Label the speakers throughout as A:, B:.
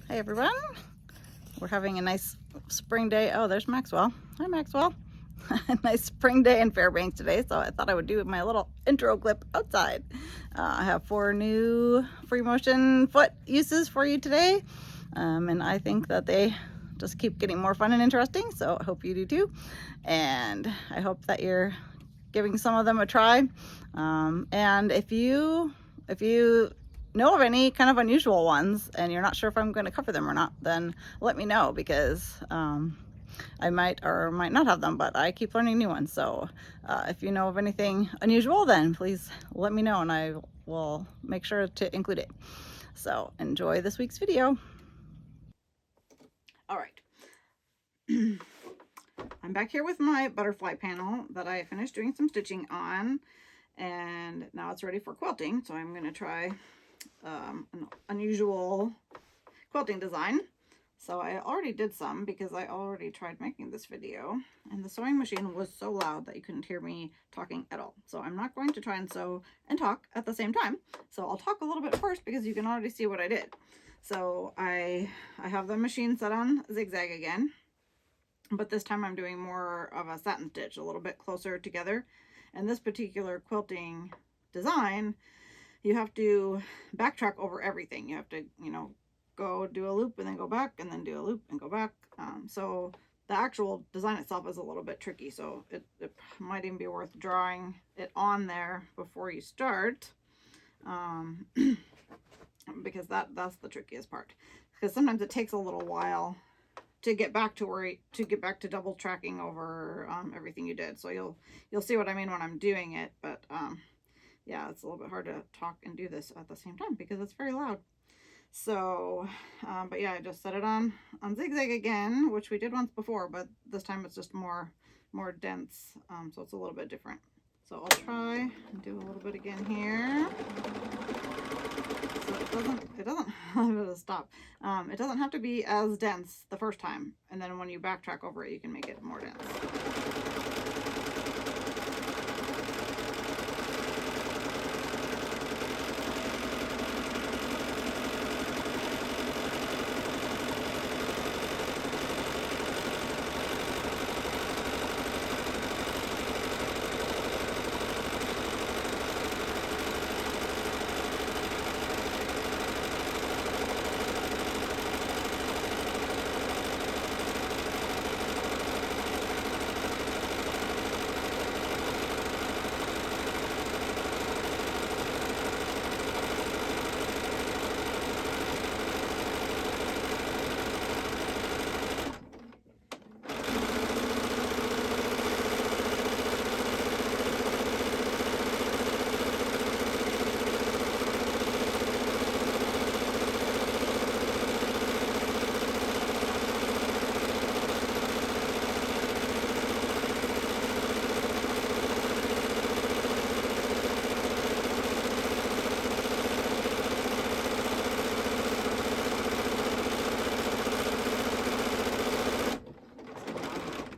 A: Hey everyone, we're having a nice spring day. Oh, there's Maxwell. Hi Maxwell. A nice spring day in Fairbanks today, so I thought I would do my little intro clip outside. I have 4 new free motion foot uses for you today, and I think that they just keep getting more fun and interesting, so I hope you do too. And I hope that you're giving some of them a try. And if you know of any kind of unusual ones and you're not sure if I'm going to cover them or not, then let me know, because I might or might not have them, but I keep learning new ones. So if you know of anything unusual, then please let me know and I will make sure to include it. So enjoy this week's video. All right. I'm back here with my butterfly panel that I finished doing some stitching on, and now it's ready for quilting. So I'm going to try an unusual quilting design. So I already did some because I already tried making this video, and the sewing machine was so loud that you couldn't hear me talking at all. So I'm not going to try and sew and talk at the same time. So I'll talk a little bit first because you can already see what I did. So I have the machine set on zigzag again, but this time I'm doing more of a satin stitch, a little bit closer together. And this particular quilting design, you have to backtrack over everything. You have to, go do a loop and then go back and then do a loop and go back. So the actual design itself is a little bit tricky. So it might even be worth drawing it on there before you start, because that's the trickiest part. Because sometimes it takes a little while to get back to double tracking over everything you did. So you'll see what I mean when I'm doing it. But yeah, it's a little bit hard to talk and do this at the same time because it's very loud. So, but yeah, I just set it on zigzag again, which we did once before, but this time it's just more dense. So it's a little bit different. So I'll try and do a little bit again here. So it doesn't I'm gonna stop. It doesn't have to be as dense the first time, and then when you backtrack over it, you can make it more dense.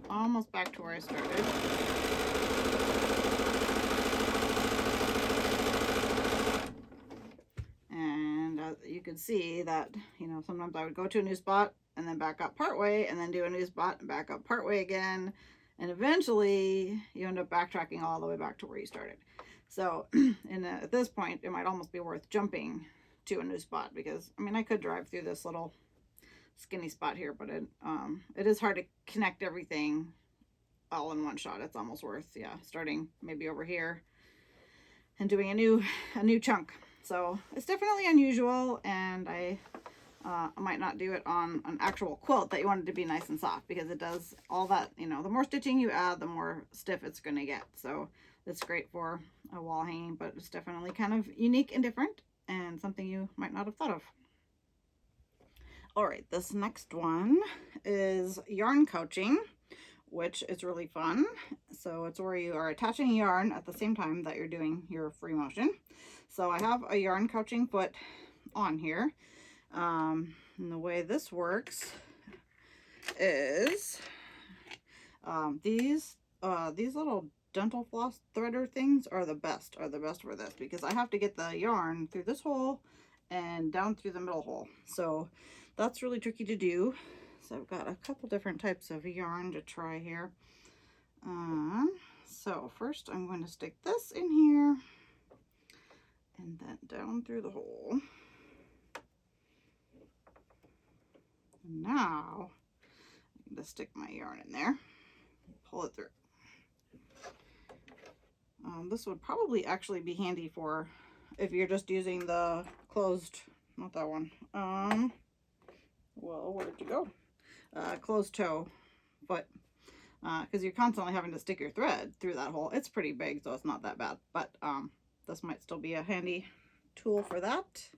A: Almost back to where I started. And you can see that, sometimes I would go to a new spot and then back up partway and then do a new spot and back up partway again. And eventually you end up backtracking all the way back to where you started. So at this point, it might almost be worth jumping to a new spot because, I could drive through this little skinny spot here, but it is hard to connect everything all in one shot. It's almost worth, starting maybe over here and doing a new chunk. So it's definitely unusual, and I might not do it on an actual quilt that you want it to be nice and soft, because it does all that, the more stitching you add, the more stiff it's going to get. So it's great for a wall hanging, but it's definitely kind of unique and different and something you might not have thought of. All right, this next one is yarn couching, which is really fun. So it's where you are attaching yarn at the same time that you're doing your free motion. So I have a yarn couching foot on here. And the way this works is these little dental floss threader things are the best for this, because I have to get the yarn through this hole and down through the middle hole. So that's really tricky to do. So I've got a couple different types of yarn to try here. So first I'm going to stick this in here and then down through the hole. And now I'm going to stick my yarn in there, pull it through. This would probably actually be handy for if you're just using the closed, not that one. Well, where'd you go? Closed toe foot, because you're constantly having to stick your thread through that hole. It's pretty big, so it's not that bad, but this might still be a handy tool for that.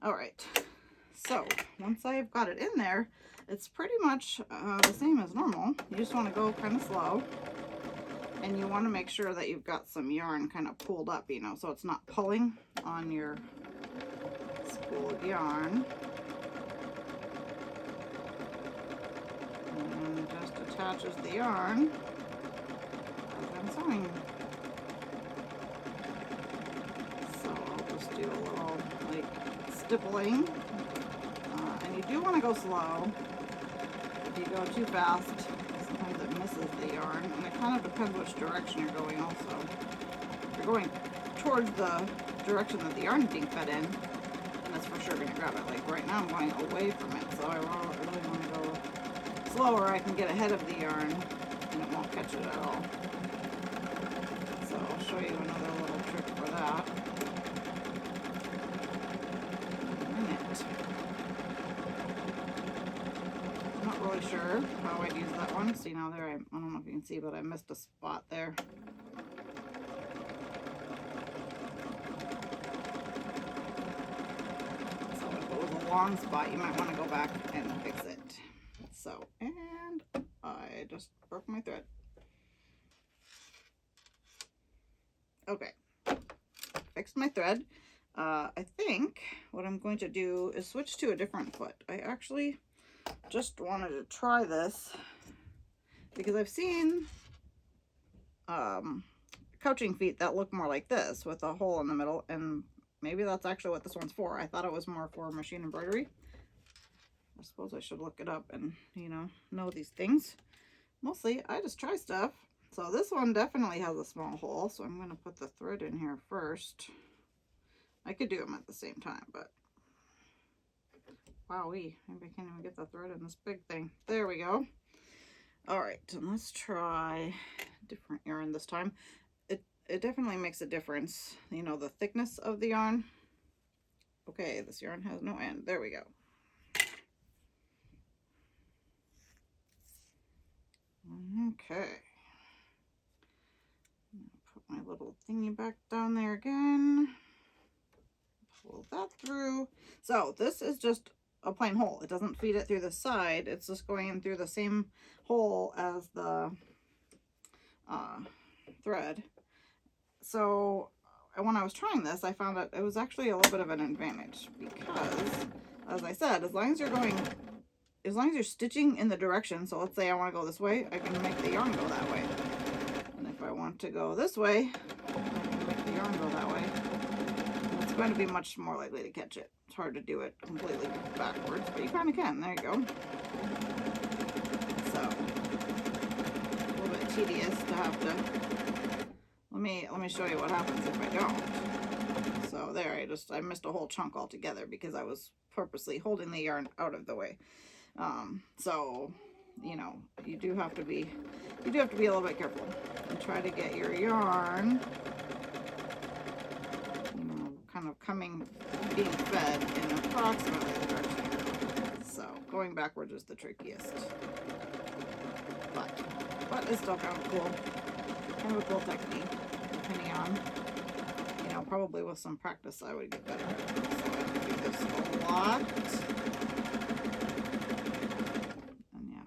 A: All right, so once I've got it in there, it's pretty much the same as normal. You just want to go kind of slow, and you want to make sure that you've got some yarn kind of pulled up, you know, so it's not pulling on your spool of yarn. And just attaches the yarn as I'm sewing. So I'll just do a little like stippling. And you do want to go slow. If you go too fast, sometimes it misses the yarn, and it kind of depends which direction you're going also. If you're going towards the direction that the yarn is being fed in, then it's for sure going to grab it. Like right now I'm going away from it, so I really want to go slower. I can get ahead of the yarn and it won't catch it at all. So I'll show you another little trick for that. I'm not really sure how I'd use that one. See now there, I don't know if you can see, but I missed a spot there. So if it was a long spot, you might want to go back and fix it. So, and I just broke my thread. Okay, fixed my thread. I think what I'm going to do is switch to a different foot. I actually just wanted to try this because I've seen couching feet that look more like this with a hole in the middle, and maybe that's actually what this one's for. I thought it was more for machine embroidery. I suppose I should look it up and, you know these things. Mostly I just try stuff. So this one definitely has a small hole, so I'm going to put the thread in here first. I could do them at the same time, but wowee, maybe I can't even get the thread in this big thing. There we go. All right, and let's try different yarn this time. It definitely makes a difference, you know, the thickness of the yarn. Okay, this yarn has no end. There we go. Okay. Put my little thingy back down there again. Pull that through. So this is just a plain hole. It doesn't feed it through the side. It's just going in through the same hole as the thread. So when I was trying this, I found that it was actually a little bit of an advantage because, as I said, as long as you're stitching in the direction, so let's say I want to go this way, I can make the yarn go that way. And if I want to go this way, I can make the yarn go that way. And it's going to be much more likely to catch it. It's hard to do it completely backwards, but you kind of can. There you go. So, a little bit tedious to have to... Let me show you what happens if I don't. So there, I missed a whole chunk altogether because I was purposely holding the yarn out of the way. So, you know, you do have to be a little bit careful and try to get your yarn, you know, kind of being fed in approximately the direction you're going. So going backwards is the trickiest, but it's still kind of cool, kind of a cool technique, depending on, you know, probably with some practice I would get better at it. So I do this a lot.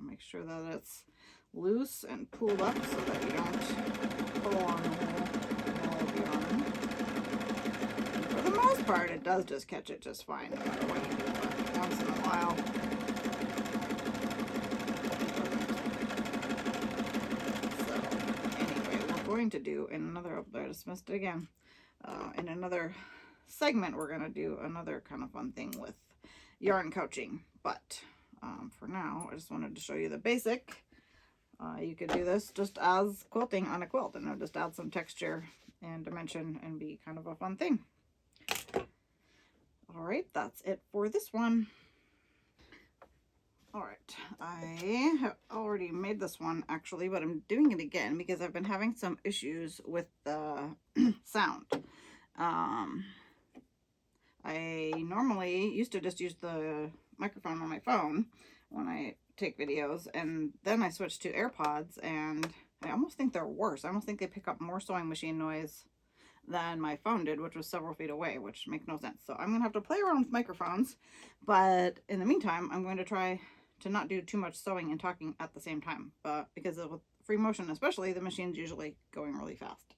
A: Make sure that it's loose and pulled up so that you don't pull on the whole of the yarn. For the most part, it does just catch it just fine, no matter what you do, but once in a while. So, anyway, we're going to do in another, I just missed it again. In another segment, we're going to do another kind of fun thing with yarn coaching. But for now, I just wanted to show you the basic. You could do this just as quilting on a quilt, and it'll just add some texture and dimension and be kind of a fun thing. All right, that's it for this one. All right, I have already made this one actually, but I'm doing it again because I've been having some issues with the sound. I normally used to just use the microphone on my phone when I take videos, and then I switched to AirPods, and I almost think they're worse. I almost think they pick up more sewing machine noise than my phone did, which was several feet away, which makes no sense. So I'm gonna have to play around with microphones, but in the meantime, I'm going to try to not do too much sewing and talking at the same time, because with free motion especially, the machine's usually going really fast.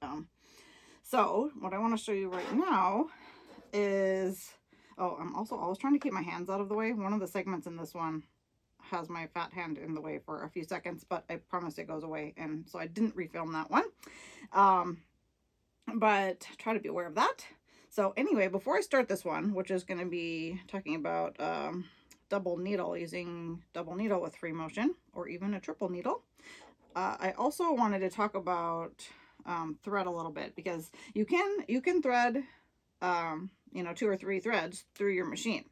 A: So what I want to show you right now is, oh, I was trying to keep my hands out of the way. One of the segments in this one has my fat hand in the way for a few seconds, but I promise it goes away, and so I didn't refilm that one. But try to be aware of that. So anyway, before I start this one, which is going to be talking about double needle, using double needle with free motion, or even a triple needle, I also wanted to talk about thread a little bit, because you can thread you know, 2 or 3 threads through your machine.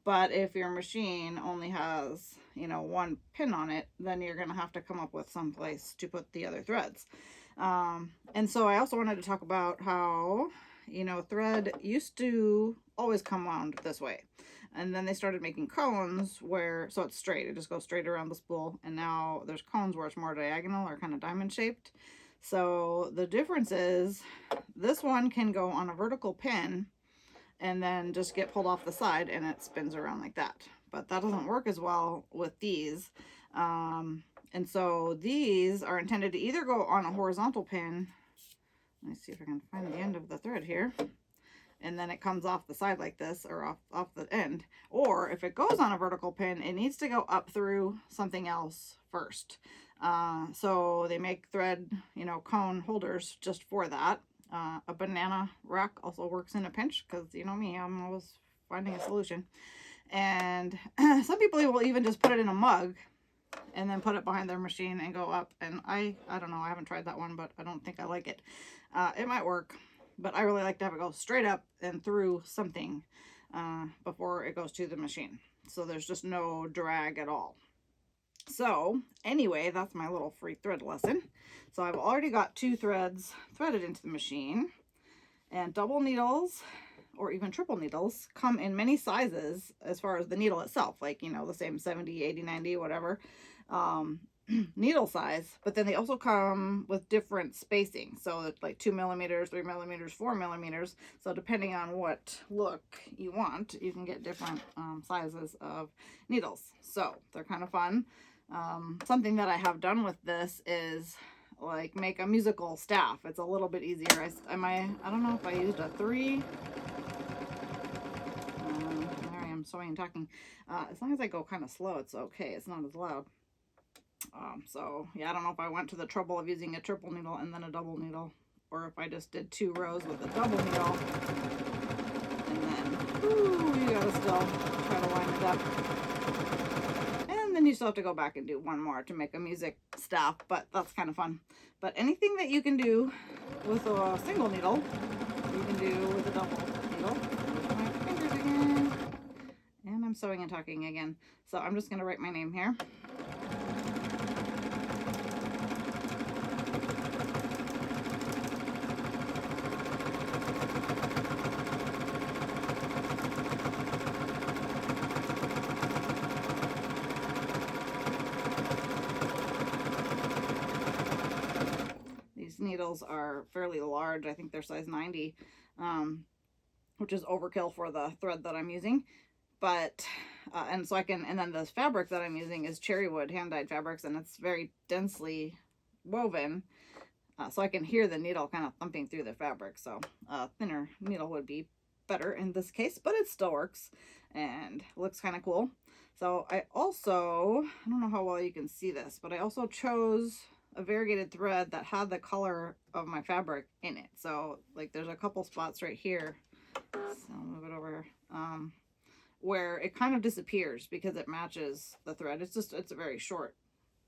A: But if your machine only has, you know, 1 pin on it, then you're going to have to come up with some place to put the other threads. And so I also wanted to talk about how, you know, thread used to always come wound this way. And then they started making cones where, so it's straight, it just goes straight around the spool. And now there's cones where it's more diagonal or kind of diamond shaped. So the difference is this one can go on a vertical pin and then just get pulled off the side and it spins around like that. But that doesn't work as well with these. And so these are intended to either go on a horizontal pin. Let me see if I can find the end of the thread here. And then it comes off the side like this, or off the end. Or if it goes on a vertical pin, it needs to go up through something else first. So they make thread, you know, cone holders just for that. A banana rack also works in a pinch, because you know me, I'm always finding a solution. And some people will even just put it in a mug and then put it behind their machine and go up. And I don't know, I haven't tried that one, but I don't think I like it. It might work, but I really like to have it go straight up and through something before it goes to the machine, so there's just no drag at all. So anyway, that's my little free thread lesson. So I've already got 2 threads threaded into the machine, and double needles or even triple needles come in many sizes as far as the needle itself, like, you know, the same 70, 80, 90, whatever needle size, but then they also come with different spacing. So it's like 2 millimeters, 3 millimeters, 4 millimeters. So depending on what look you want, you can get different sizes of needles. So they're kind of fun. Something that I have done with this is like make a musical staff. It's a little bit easier. I don't know if I used a 3. There I am sewing and talking. As long as I go kind of slow, it's okay. It's not as loud. So yeah, I don't know if I went to the trouble of using a triple needle and then a double needle, or if I just did 2 rows with a double needle, and then you gotta still try to line it up, and then you still have to go back and do 1 more to make a music staff, but that's kind of fun. But anything that you can do with a single needle, you can do with a double needle. My fingers again, and I'm sewing and talking again, so I'm just gonna write my name here. Needles are fairly large. I think they're size 90, which is overkill for the thread that I'm using. But and so and then the fabric that I'm using is cherry wood hand-dyed fabrics, and it's very densely woven, so I can hear the needle kind of thumping through the fabric. So a thinner needle would be better in this case, but it still works and looks kind of cool. So I don't know how well you can see this, but I also chose a variegated thread that had the color of my fabric in it. So like there's a couple spots right here, so I'll move it over, where it kind of disappears because it matches the thread. It's a very short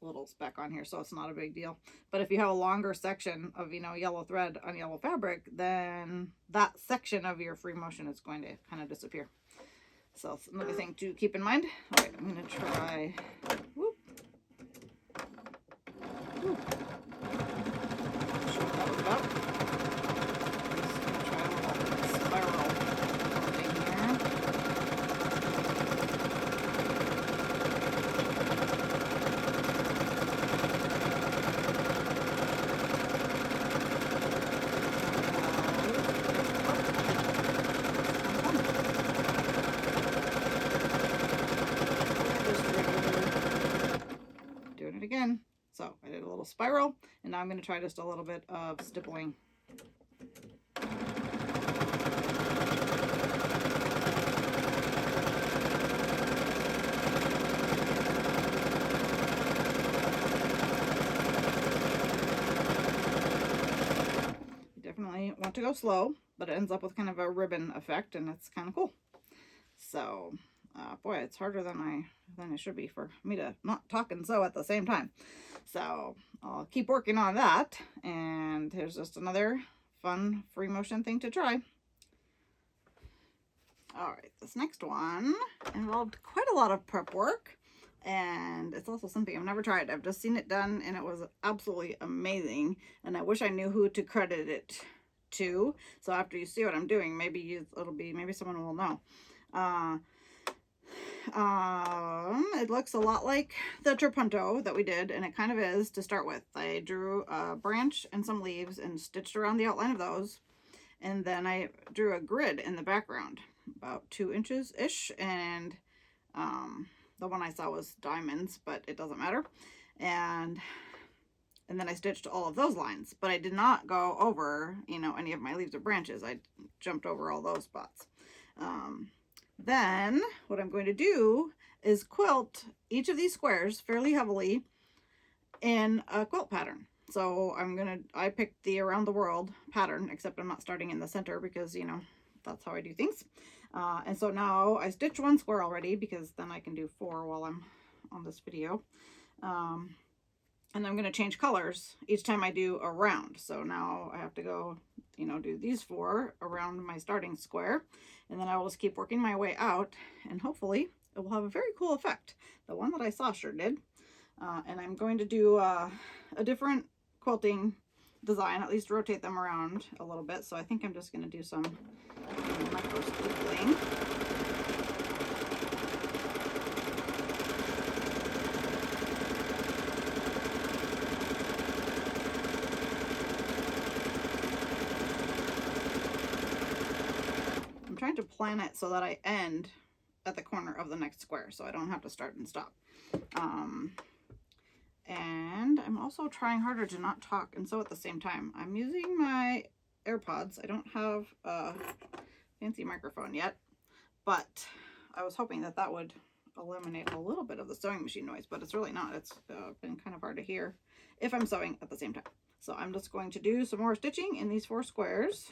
A: little speck on here, so it's not a big deal. But if you have a longer section of, yellow thread on yellow fabric, then that section of your free motion is going to kind of disappear. So it's another thing to keep in mind. All right, I'm going to try, whoop. Whoop. Not sure what that was about. I'm just going to try a little spiral thing here. Again. So I did a little spiral, and now I'm going to try just a little bit of stippling. You definitely want to go slow, but it ends up with kind of a ribbon effect, and it's kind of cool. So boy, it's harder than it should be for me to not talk and sew at the same time. So I'll keep working on that. And here's just another fun free motion thing to try. All right, this next one involved quite a lot of prep work. And it's also something I've never tried. I've just seen it done, and it was absolutely amazing. And I wish I knew who to credit it to. So after you see what I'm doing, maybe someone will know. It looks a lot like the trapunto that we did, and it kind of is to start with. I drew a branch and some leaves and stitched around the outline of those, and then I drew a grid in the background about 2 inches ish, and the one I saw was diamonds, but it doesn't matter. And then I stitched all of those lines, but I did not go over any of my leaves or branches. I jumped over all those spots. Then what I'm going to do is quilt each of these squares fairly heavily in a quilt pattern. So I picked the around the world pattern, except I'm not starting in the center because, that's how I do things. And so now I stitched 1 square already, because then I can do 4 while I'm on this video. And I'm going to change colors each time I do a round. So now I have to go, do these 4 around my starting square. And then I will just keep working my way out, and hopefully it will have a very cool effect. The one that I saw sure did. And I'm going to do a different quilting design, at least rotate them around a little bit. So I think I'm just going to do some micro stippling. Trying to plan it so that I end at the corner of the next square, so I don't have to start and stop. And I'm also trying harder to not talk and sew at the same time. I'm using my AirPods. I don't have a fancy microphone yet, but I was hoping that would eliminate a little bit of the sewing machine noise, but it's really not. It's been kind of hard to hear if I'm sewing at the same time. So I'm just going to do some more stitching in these 4 squares.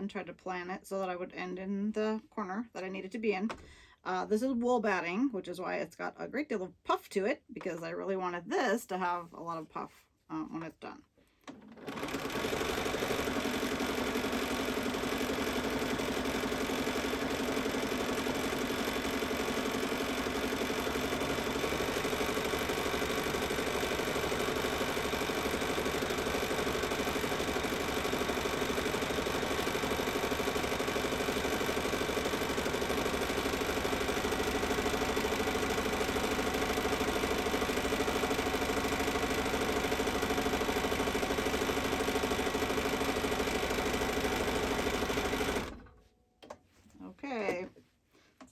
A: Tried to plan it so that I would end in the corner that I needed to be in. This is wool batting, which is why it's got a great deal of puff to it, because I really wanted this to have a lot of puff when it's done.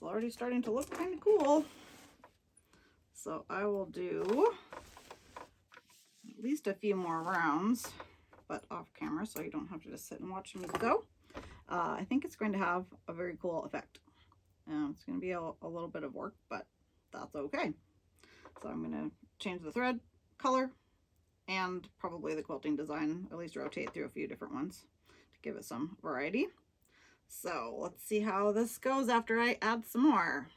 A: Already starting to look kind of cool. So I will do least a few more rounds, but off camera, so you don't have to just sit and watch me go. I think it's going to have a very cool effect. It's going to be a little bit of work, but that's okay. So I'm going to change the thread color and probably the quilting design, at least rotate through a few different ones to give it some variety. So let's see how this goes after I add some more.